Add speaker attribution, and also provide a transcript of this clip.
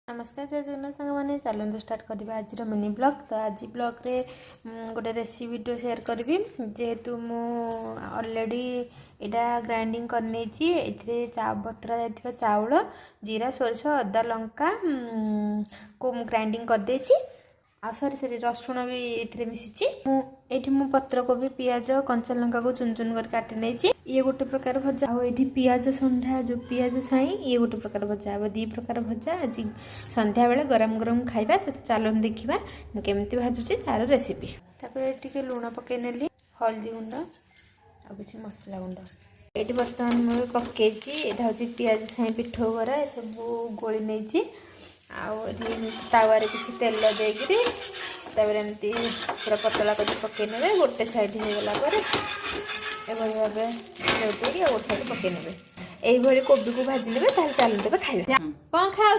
Speaker 1: नमस्कार जय जगन्नाथ सांग मैंने चलते स्टार्ट करवा आज मिनी ब्लॉग। तो आज ब्लॉग रे गोटे रेसिपी वीडियो शेयर करी जेहेतु मु ऑलरेडी यहाँ ग्राइंडिंग करने बतरा जाइए चाउल जीरा सोरिष अदा लंका को ग्राइंडिंग करदे सरी सरी रसुण भी ये मिसी ये मु पत्र कोबी पियाज कंचा लंका को चुन चुन कर काटी नहीं ये गोटे प्रकार भजा ये पियाज संध्या जो पियाज साई ये गोटे प्रकार भजा हम दी प्रकार भजा आज संध्या बेले गरम गरम खाइबा। तो चलो देखा केमती भाजुची तार रेसिपी। टे लुण पकई नेली हल्दी गुंड आ कि मसला गुंड ये बर्तमान मुझे पकई यहाँ हूँ पियाज साई पिठो बरा ये सब गोली नहीं तावारे किसी तेल देकरी एमती पूरा पतला कर पकई ने गोटे साइड हो गला भाव गोटे साइड पकई ने यही कोबी को भाजी ने चलते खाइबा। कौन खाऊ?